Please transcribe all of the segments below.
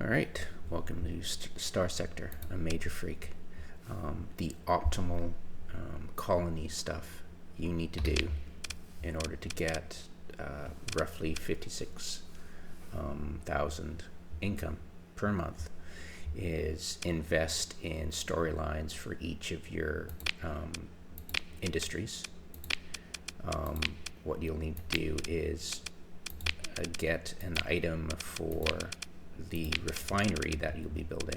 All right, welcome to Star Sector, a major freak. The optimal colony stuff you need to do in order to get roughly 56,000 income per month is invest in storylines for each of your industries. What you'll need to do is get an item for the refinery that you'll be building,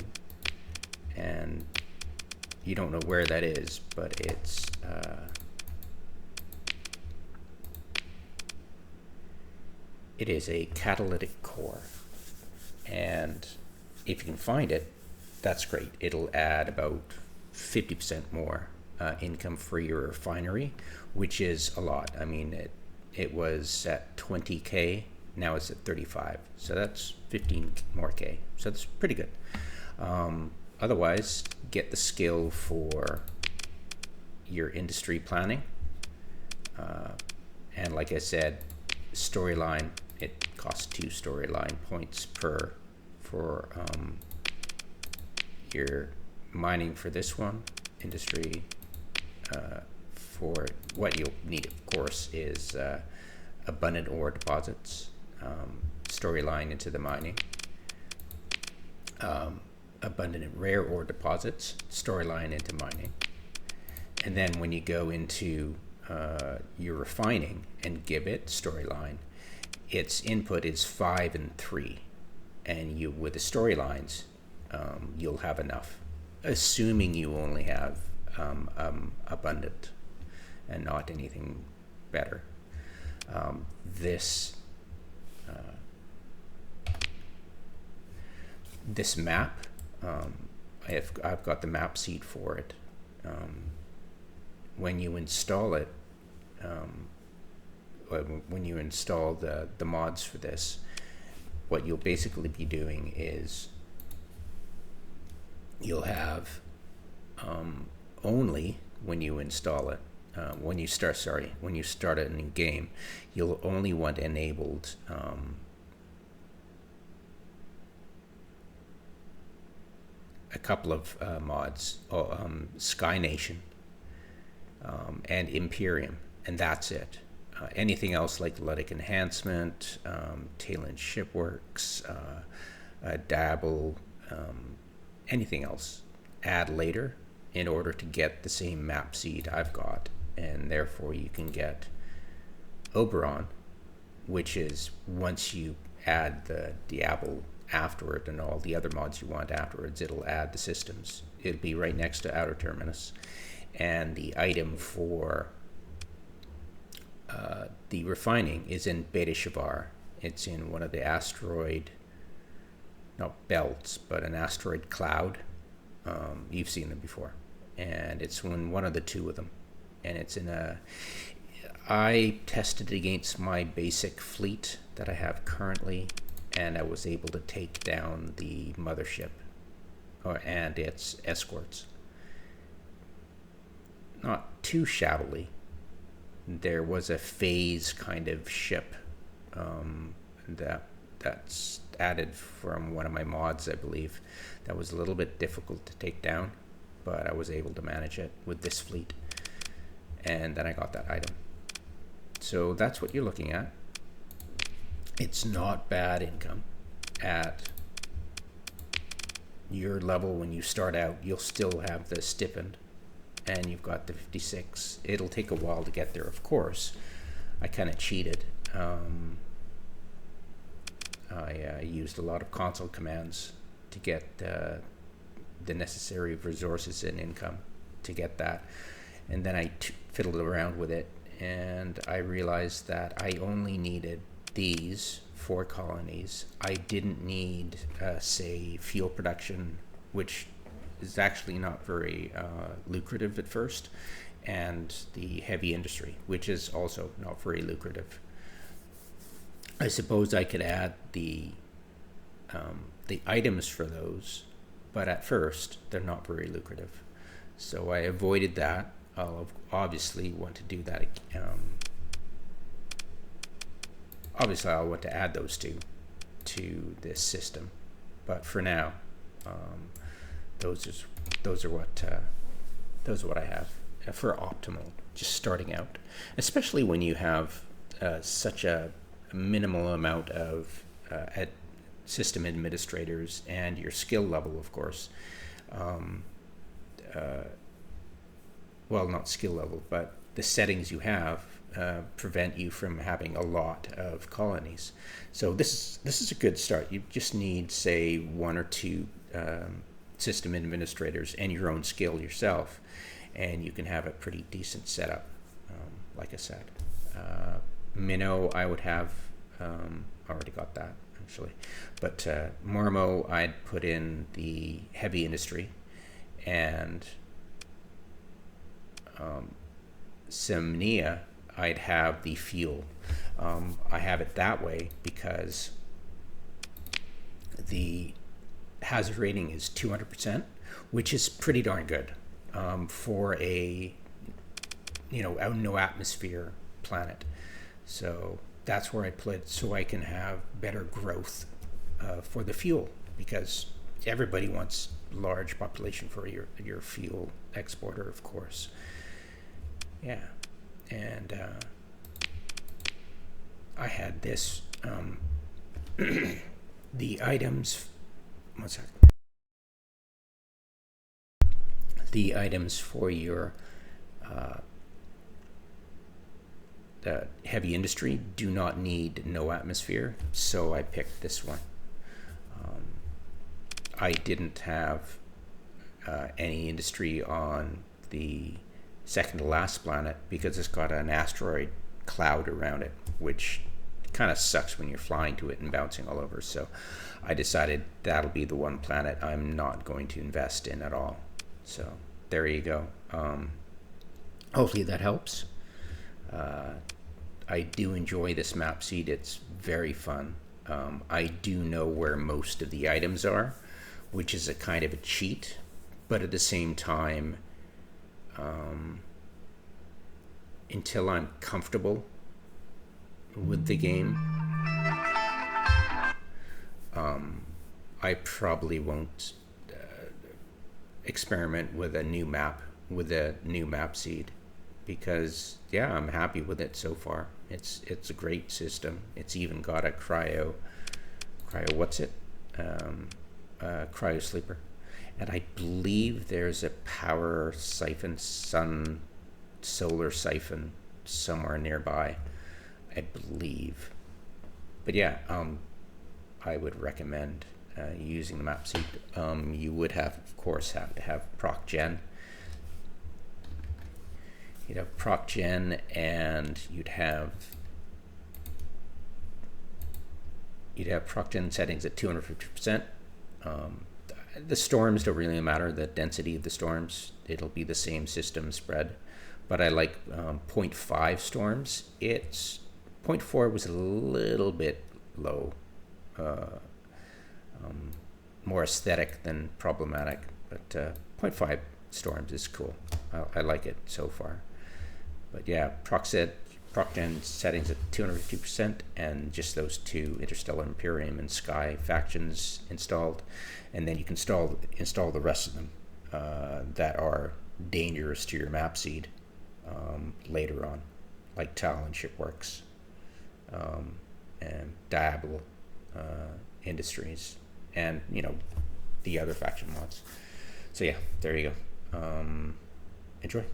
and you don't know where that is, but it is a catalytic core, and if you can find it, that's great. It'll add about 50% more income for your refinery, which is a lot. I mean, it was at 20k, now it's at 35, so that's 15 more k, so that's pretty good. Otherwise, get the skill for your industry planning, and like I said, storyline, it costs 2 storyline points for your mining for this one. Industry, for what you'll need, of course, is abundant ore deposits, storyline into the mining, abundant and rare ore deposits, storyline into mining. And then when you go into your refining and give it storyline, its input is 5 and 3, and you, with the storylines, you'll have enough, assuming you only have abundant and not anything better. This map, I've got the map seed for it. When you install it, when you install the mods for this, what you'll basically be doing is you'll have only when you install it, when you start it in game, you'll only want enabled a couple of mods, Sky Nation and Imperium, and that's it. Anything else like Catalytic enhancement, Talon shipworks, Dabble, anything else, add later in order to get the same map seed I've got, and therefore you can get Oberon, which is once you add the Diablo afterward and all the other mods you want afterwards, it'll add the systems. It'll be right next to Outer Terminus, and the item for the refining is in Beta Shevar. It's in one of the asteroid, not belts, but an asteroid cloud. You've seen them before, and it's in one of the 2 of them, and it's in I tested against my basic fleet that I have currently, and I was able to take down the mothership and its escorts. Not too shabbily. There was a phase kind of ship that's added from one of my mods, I believe, that was a little bit difficult to take down, but I was able to manage it with this fleet, and then I got that item. So that's what you're looking at. It's not bad income. At your level when you start out, you'll still have the stipend, and you've got the 56. It'll take a while to get there, of course. I kind of cheated. I used a lot of console commands to get the necessary resources and income to get that, and then I fiddled around with it, and I realized that I only needed these 4 colonies. I didn't need, say, fuel production, which is actually not very lucrative at first, and the heavy industry, which is also not very lucrative. I suppose I could add the items for those, but at first they're not very lucrative. So I avoided that. I'll obviously want to do that. Obviously I'll want to add those two to this system, But for now, those is those are what I have for optimal, just starting out, especially when you have such a minimal amount of system administrators and your skill level, of course. Well, not skill level, but the settings you have prevent you from having a lot of colonies. So this is a good start. You just need, say, one or two system administrators and your own skill yourself, and you can have a pretty decent setup. Like I said, Minnow I would have already got that actually, but Mormo I'd put in the heavy industry, and Simnia I'd have the fuel. I have it that way because the hazard rating is 200%, which is pretty darn good for a no atmosphere planet. So that's where I put it, so I can have better growth for the fuel, because everybody wants large population for your fuel exporter, of course. Yeah, and I had this the items. One sec. The items for your the heavy industry do not need no atmosphere, so I picked this one. I didn't have any industry on the second to last planet because it's got an asteroid cloud around it, which kind of sucks when you're flying to it and bouncing all over. So I decided that'll be the one planet I'm not going to invest in at all. So there you go. Hopefully that helps. I do enjoy this map seed. It's very fun. I do know where most of the items are, which is a kind of a cheat, but at the same time, until I'm comfortable with the game, I probably won't experiment with a new map seed, because I'm happy with it so far. It's a great system. It's even got a cryo sleeper, and I believe there's a power siphon, solar siphon somewhere nearby, I believe. But I would recommend using the map seed. You would of course have to have procgen. You'd have procgen, and you'd have procgen settings at 250%. The storms don't really matter, the density of the storms. It'll be the same system spread. But I like 0.5 storms. 0.4 was a little bit low. More aesthetic than problematic. But 0.5 storms is cool. I like it so far. But procgen settings at 250%, and just those two, Interstellar Imperium and Scy factions installed, and then you can install the rest of them that are dangerous to your map seed later on, like Talon Shipworks and Diablo Industries, and the other faction mods. So there you go. Enjoy.